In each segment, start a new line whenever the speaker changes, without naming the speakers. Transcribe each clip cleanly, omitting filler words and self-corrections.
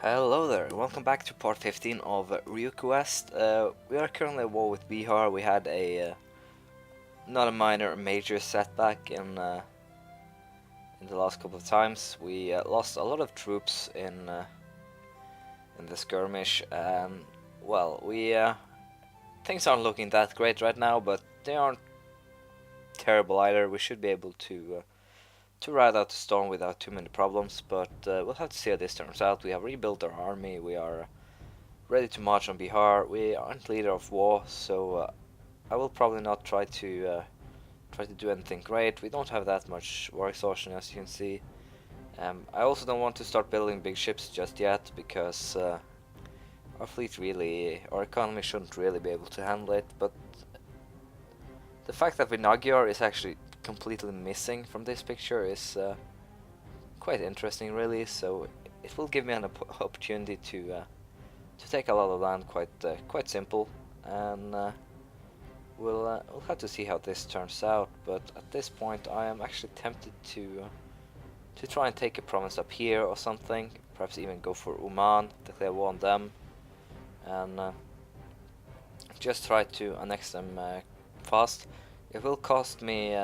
Hello there, welcome back to part 15 of Ryukyu. We are currently at war with Bihar. We had a not a minor, a major setback in the last couple of times. We lost a lot of troops in the skirmish, and well, we things aren't looking that great right now, but they aren't terrible either. We should be able to ride out the storm without too many problems, but we'll have to see how this turns out. We have rebuilt our army. We are ready to march on Bihar. We aren't leader of war, so I will probably not try to do anything great. We don't have that much war exhaustion, as you can see. I also don't want to start building big ships just yet, because our economy shouldn't really be able to handle it. But the fact that Vinagyar is actually completely missing from this picture is quite interesting, really. So it will give me an opportunity to take a lot of land quite simple, and we'll have to see how this turns out. But at this point, I am actually tempted to try and take a province up here or something. Perhaps even go for Oman, declare war on them, and just try to annex them fast. It will cost me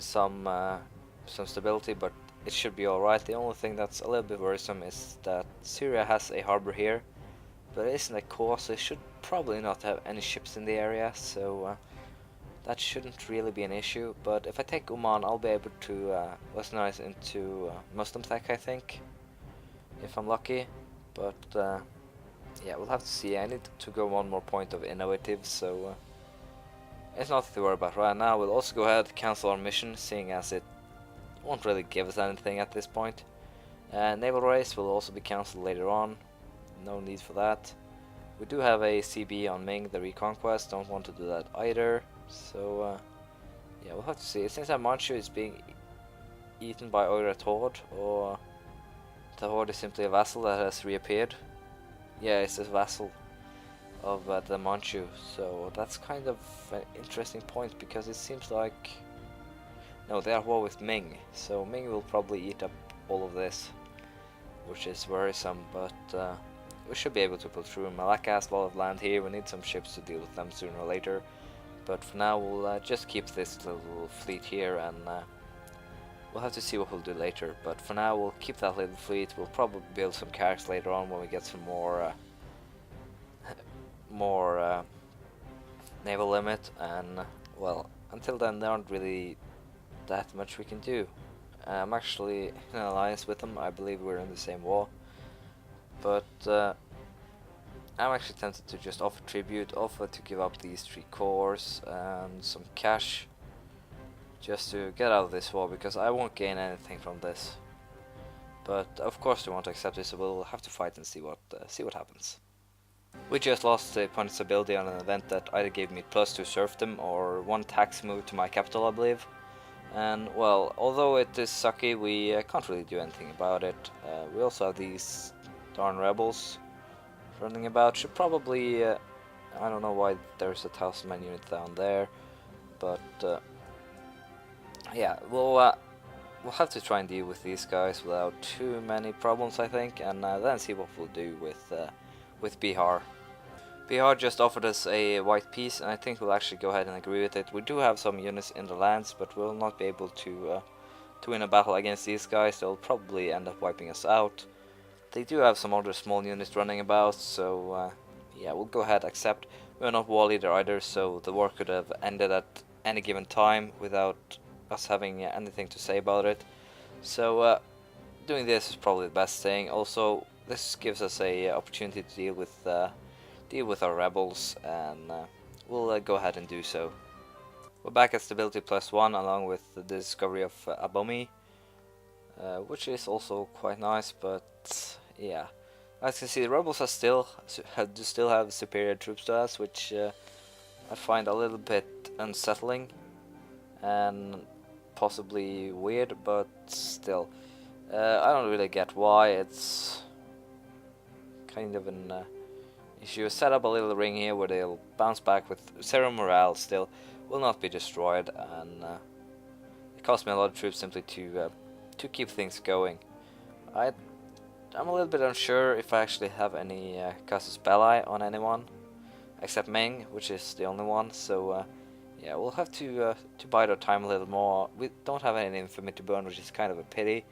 some stability, but it should be alright. The only thing that's a little bit worrisome is that Syria has a harbor here, but it isn't a core, so it should probably not have any ships in the area, so that shouldn't really be an issue. But if I take Oman, I'll be able to westernize into Muslim tech, I think, if I'm lucky. But yeah, we'll have to see. I need to go one more point of innovative, so it's nothing to worry about right now. We'll also go ahead and cancel our mission, seeing as it won't really give us anything at this point. Naval race will also be cancelled later on. No need for that. We do have a CB on Ming, the Reconquest. Don't want to do that either. So yeah, we'll have to see. It seems that Manchu is being eaten by Oirat Horde, or the Horde is simply a vassal that has reappeared. Yeah, it's a vassal of the Manchu. So that's kind of an interesting point, because it seems like no, they are at war with Ming. So Ming will probably eat up all of this, which is worrisome, but we should be able to pull through. Malacca has a lot of land here. We need some ships to deal with them sooner or later, but for now we'll just keep this little fleet here, and we'll have to see what we'll do later. But for now we'll keep that little fleet. We'll probably build some carracks later on when we get some more naval limit, and well, until then there aren't really that much we can do. I'm actually in an alliance with them. I believe we're in the same war, but I'm actually tempted to just offer tribute, offer to give up these 3 cores and some cash, just to get out of this war, because I won't gain anything from this. But of course we want to accept this, so we'll have to fight and see what happens. We just lost a point of stability on an event that either gave me +2 serfdom or 1 tax move to my capital, I believe. And well, although it is sucky, we can't really do anything about it. We also have these darn rebels running about. Should probably, I don't know why there's a 1000-man unit down there, but yeah, we'll have to try and deal with these guys without too many problems, I think, and then see what we'll do with Bihar. Bihar just offered us a white peace, and I think we'll actually go ahead and agree with it. We do have some units in the lands, but we'll not be able to win a battle against these guys. They'll probably end up wiping us out. They do have some other small units running about, so yeah, we'll go ahead and accept. We're not war leader either, so the war could have ended at any given time without us having anything to say about it. So doing this is probably the best thing. Also, this gives us a opportunity to deal with our rebels, and we'll go ahead and do so. We're back at stability +1, along with the discovery of Abomi, which is also quite nice. But yeah, as you can see, the rebels still have superior troops to us, which I find a little bit unsettling and possibly weird, but still, I don't really get why. It's kind of an issue. Set up a little ring here where they'll bounce back with 0 morale, still will not be destroyed, and it cost me a lot of troops simply to keep things going. I I'm a little bit unsure if I actually have any casus belli on anyone, except Ming, which is the only one. So yeah, we'll have to bide our time a little more. We don't have any infamy to burn, which is kind of a pity,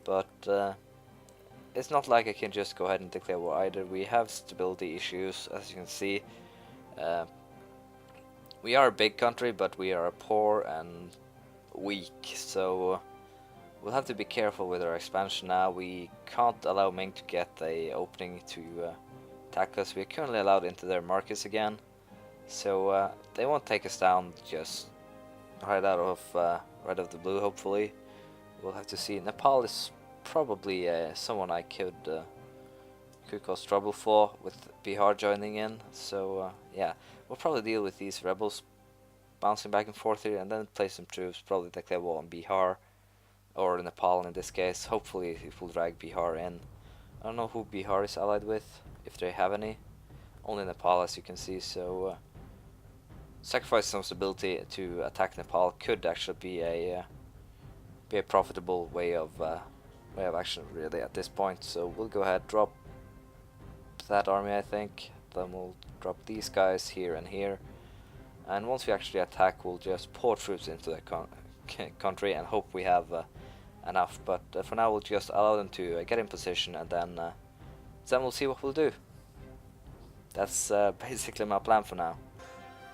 but it's not like I can just go ahead and declare war either. We have stability issues, as you can see. Uh, we are a big country, but we are poor and weak, so we'll have to be careful with our expansion now. We can't allow Ming to get a opening to attack us. We're currently allowed into their markets again, so they won't take us down just right out of the blue. Hopefully, we'll have to see. Nepal is probably someone I could cause trouble for with Bihar joining in. So yeah, we'll probably deal with these rebels bouncing back and forth here, and then place some troops, probably declare war on Bihar or Nepal in this case. Hopefully, it will drag Bihar in. I don't know who Bihar is allied with, if they have any. Only Nepal, as you can see. So sacrifice some stability to attack Nepal could actually be a profitable way of action really at this point. So we'll go ahead, drop that army, I think. Then we'll drop these guys here and here. And once we actually attack, we'll just pour troops into the country and hope we have enough. But for now, we'll just allow them to get in position, and then we'll see what we'll do. That's basically my plan for now.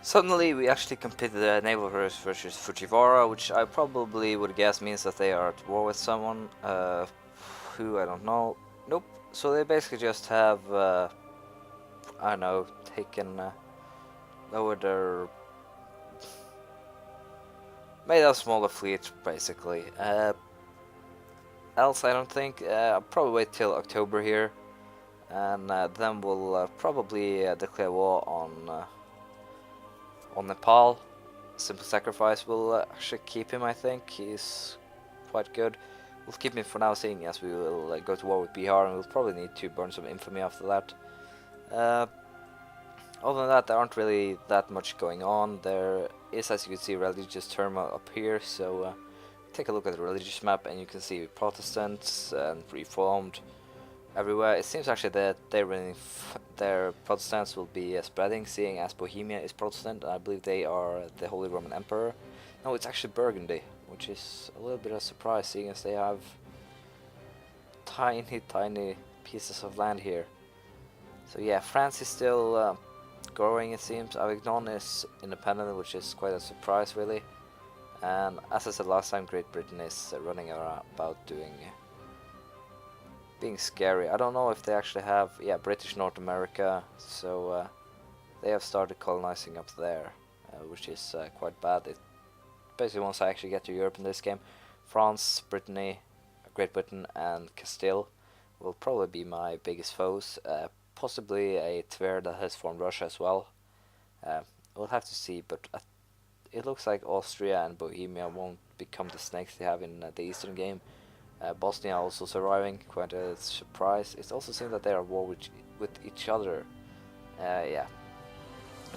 Suddenly, we actually completed the naval race versus Fujiwara, which I probably would guess means that they are at war with someone. Who, I don't know. Nope. So they basically just have, I don't know, taken, lowered their, made a smaller fleet, basically. Else, I don't think. I'll probably wait till October here, and then we'll probably declare war on Nepal. Simple sacrifice will actually keep him, I think. He's quite good. We'll keep him for now, seeing as we will go to war with Bihar, and we'll probably need to burn some infamy after that. Other than that, there aren't really that much going on. There is, as you can see, religious turmoil up here, so take a look at the religious map and you can see Protestants and Reformed everywhere. It seems actually that their Protestants will be spreading, seeing as Bohemia is Protestant. I believe they are the Holy Roman Emperor. No, it's actually Burgundy, which is a little bit of a surprise, seeing as they have tiny pieces of land here. So yeah, France is still growing, it seems. Avignon is independent, which is quite a surprise really. And as I said last time, Great Britain is running around about being scary. I don't know if they actually have, yeah, British North America, so they have started colonizing up there, which is quite bad. It basically, once I actually get to Europe in this game, France, Brittany, Great Britain and Castile will probably be my biggest foes. Possibly a Tver that has formed Russia as well. We'll have to see, but it looks like Austria and Bohemia won't become the snakes they have in the Eastern game. Bosnia also surviving, quite a surprise. It also seems that they are at war with each other. Yeah,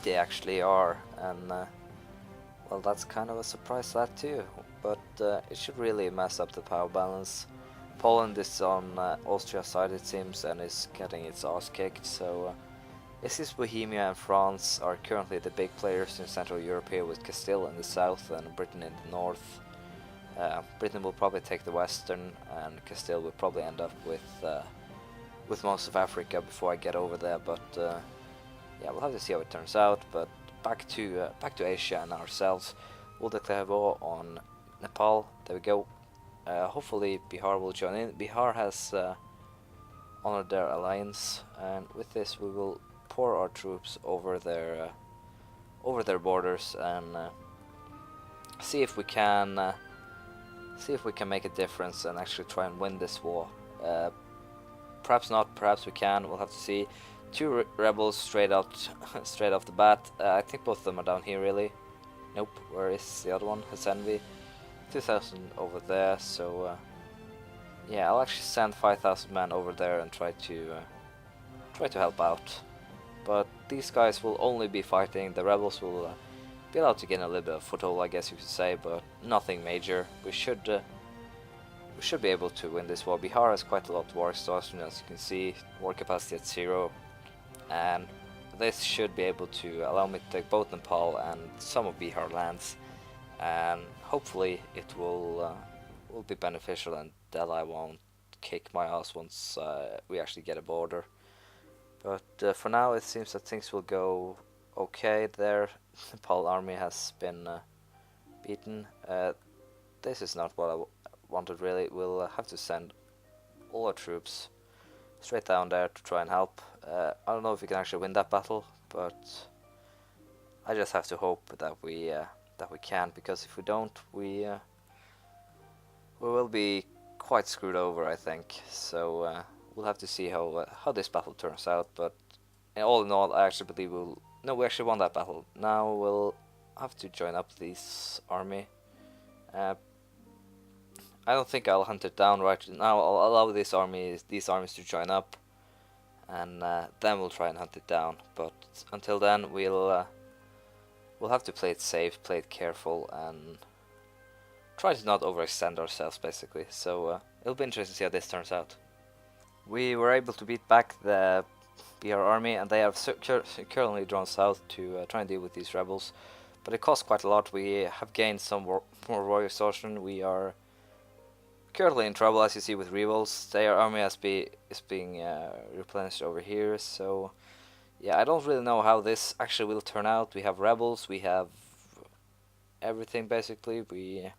they actually are, and well, that's kind of a surprise, that too. But it should really mess up the power balance. Poland is on Austria's side, it seems, and is getting its ass kicked. So it seems Bohemia and France are currently the big players in Central Europe here, with Castile in the south and Britain in the north. Britain will probably take the western, and Castile will probably end up with most of Africa before I get over there. But yeah, we'll have to see how it turns out. But back to Asia and ourselves. We'll declare war on Nepal. There we go. Hopefully Bihar will join in. Bihar has honored their alliance, and with this we will pour our troops over their borders and see if we can make a difference and actually try and win this war. Perhaps not, perhaps we can. We'll have to see. Two rebels straight off the bat. I think both of them are down here really. Nope, where is the other one? Hasenvi. 2,000 over there, so yeah, I'll actually send 5,000 men over there and try to help out. But these guys will only be fighting. The rebels will be allowed to gain a little bit of foothold, I guess you could say, but nothing major. We should we should be able to win this war. Bihar has quite a lot of war exhaustion, as you can see, war capacity at 0, and this should be able to allow me to take both Nepal and some of Bihar lands, and hopefully it will be beneficial and Delhi won't kick my ass once we actually get a border. But for now it seems that things will go okay there. Nepal army has been beaten. This is not what I wanted really. We'll have to send all our troops straight down there to try and help. I don't know if we can actually win that battle, but I just have to hope that we can, because if we don't, we will be quite screwed over, I think. So we'll have to see how this battle turns out. But all in all, I actually believe we actually won that battle. Now we'll have to join up this army. I don't think I'll hunt it down right now. I'll allow these armies to join up, and then we'll try and hunt it down. But until then, we'll have to play it safe, play it careful, and try to not overextend ourselves, basically. So it'll be interesting to see how this turns out. We were able to beat back the Bihar army, and they have currently drawn south to try and deal with these rebels. But it costs quite a lot. We have gained some more war exhaustion. We are currently in trouble, as you see, with rebels. Their army is being replenished over here. So yeah, I don't really know how this actually will turn out. We have rebels, we have everything basically. We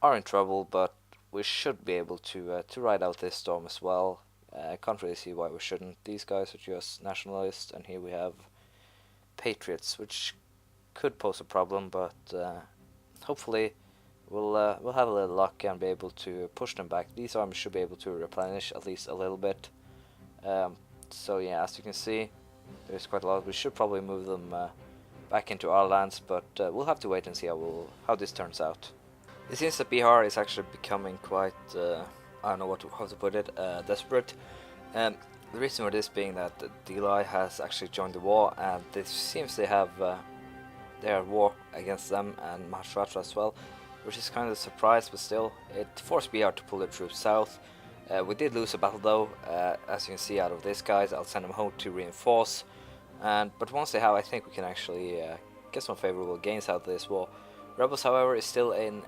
are in trouble, but we should be able to ride out this storm as well. I can't really see why we shouldn't. These guys are just nationalists, and here we have patriots, which could pose a problem, but hopefully we'll have a little luck and be able to push them back. These armies should be able to replenish at least a little bit. So yeah, as you can see, there's quite a lot. We should probably move them back into our lands, but we'll have to wait and see how this turns out. It seems that Bihar is actually becoming quite, I don't know how to put it, desperate. The reason for this being that Delhi has actually joined the war, and this seems they have their war against them, and Maharashtra as well, which is kind of a surprise, but still, it forced Bihar to pull their troops south. We did lose a battle though, as you can see out of this guys. I'll send them home to reinforce, but once they have, I think we can actually get some favorable gains out of this war. Rebels, however, is still an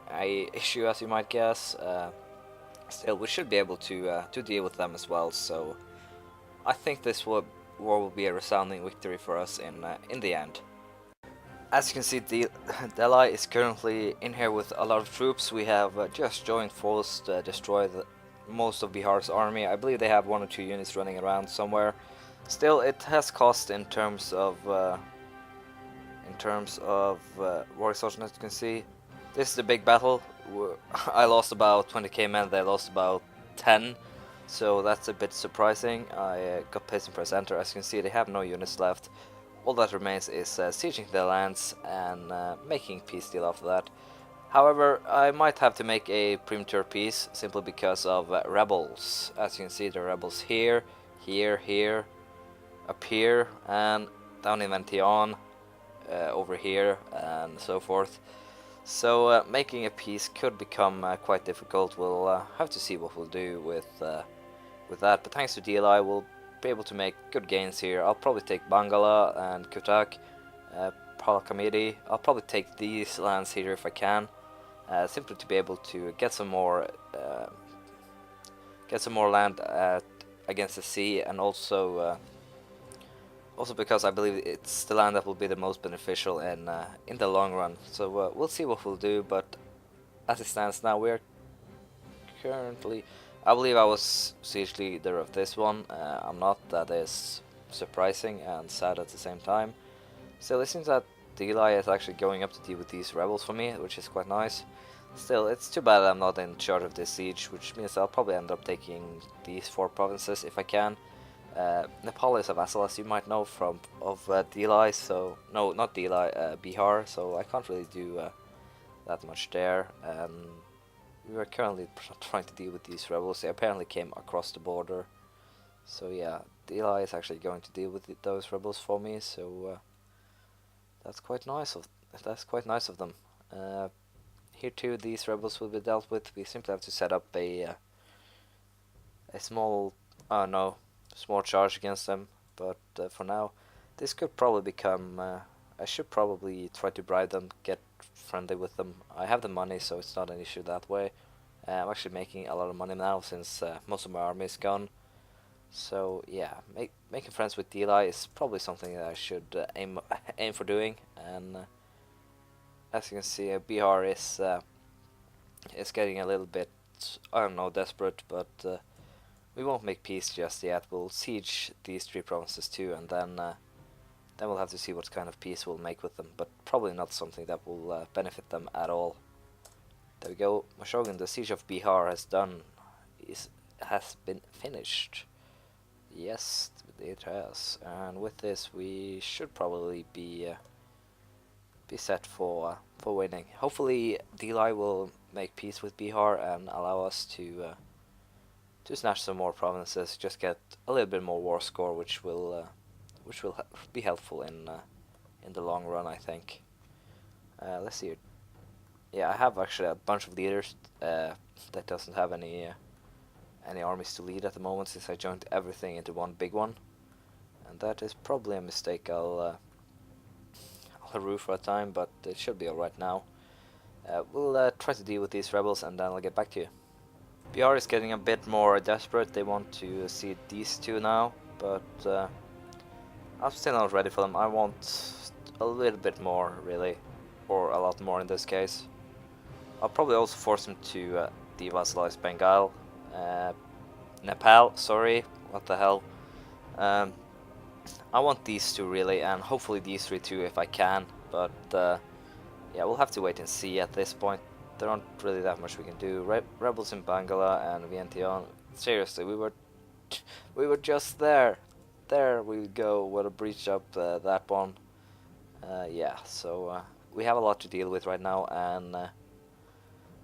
issue, as you might guess. Still, we should be able to deal with them as well. So I think this war will be a resounding victory for us in the end. As you can see, Delhi is currently in here with a lot of troops. We have just joined force to destroy most of Bihar's army. I believe they have 1 or 2 units running around somewhere. Still, it has cost in terms of war exhaustion, as you can see. This is the big battle. I lost about 20k men, they lost about 10, so that's a bit surprising. I got pissed and press enter. As you can see, they have no units left. All that remains is sieging their lands and making peace deal after that. However, I might have to make a premature peace simply because of rebels. As you can see, there are rebels here, here, up here, and down in Vientiane, over here, and so forth. So making a peace could become quite difficult. We'll have to see what we'll do with that. But thanks to DLI, we'll be able to make good gains here. I'll probably take Bangala and Kutak, Palakamidi. I'll probably take these lands here if I can, simply to be able to get some more land against the sea, and also because I believe it's the land that will be the most beneficial in the long run. So we'll see what we'll do, but as it stands now, we're currently, I believe I was siege leader of this one. I'm not. That is surprising and sad at the same time. Still, it seems that Delhi is actually going up to deal with these rebels for me, which is quite nice. Still, it's too bad I'm not in charge of this siege, which means I'll probably end up taking these 4 provinces if I can. Nepal is a vassal, as you might know, of Delhi, so no, not Delhi, Bihar, so I can't really do that much there. We are currently trying to deal with these rebels. They apparently came across the border, so yeah, Delhi is actually going to deal with those rebels for me. So that's quite nice of them. here too these rebels will be dealt with. We simply have to set up a small, no, small charge against them. But for now, this could probably become. I should probably try to bribe them, get friendly with them. I have the money, so it's not an issue that way. I'm actually making a lot of money now since most of my army is gone. So yeah, making friends with Delhi is probably something that I should aim for doing. And as you can see, Bihar is getting a little bit, I don't know, desperate, but we won't make peace just yet. We'll siege these three provinces too, and then we'll have to see what kind of peace we'll make with them, but probably not something that will benefit them at all. There we go, Mashogun, the siege of Bihar has been finished. Yes, it has, and with this we should probably be set for winning. Hopefully, Delhi will make peace with Bihar and allow us to snatch some more provinces. Just get a little bit more war score, which will be helpful in the long run, I think. Let's see. Yeah, I have actually a bunch of leaders that doesn't have any armies to lead at the moment, since I joined everything into one big one, and that is probably a mistake I'll rue for a time, but it should be alright now. We'll try to deal with these rebels, and then I'll get back to you. BR is getting a bit more desperate. They want to see these two now, but I'm still not ready for them. I want a little bit more, really, or a lot more in this case. I'll probably also force them to devassalize Bengal. Nepal, sorry, what the hell. I want these two really, and hopefully these three too if I can, but yeah, we'll have to wait and see at this point. There aren't really that much we can do. Rebels in Bangala and Vientiane, seriously, we were just there. There we go, what a breach up that one. Yeah, so we have a lot to deal with right now, and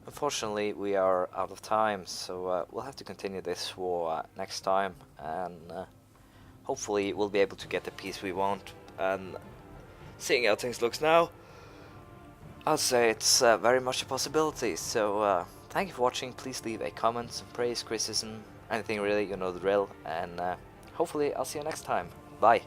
unfortunately we are out of time, so we'll have to continue this war next time, and hopefully we'll be able to get the peace we want. And seeing how things looks now, I'd say it's very much a possibility. So thank you for watching. Please leave a comment, some praise, criticism, anything really, you know the drill, and hopefully I'll see you next time. Bye.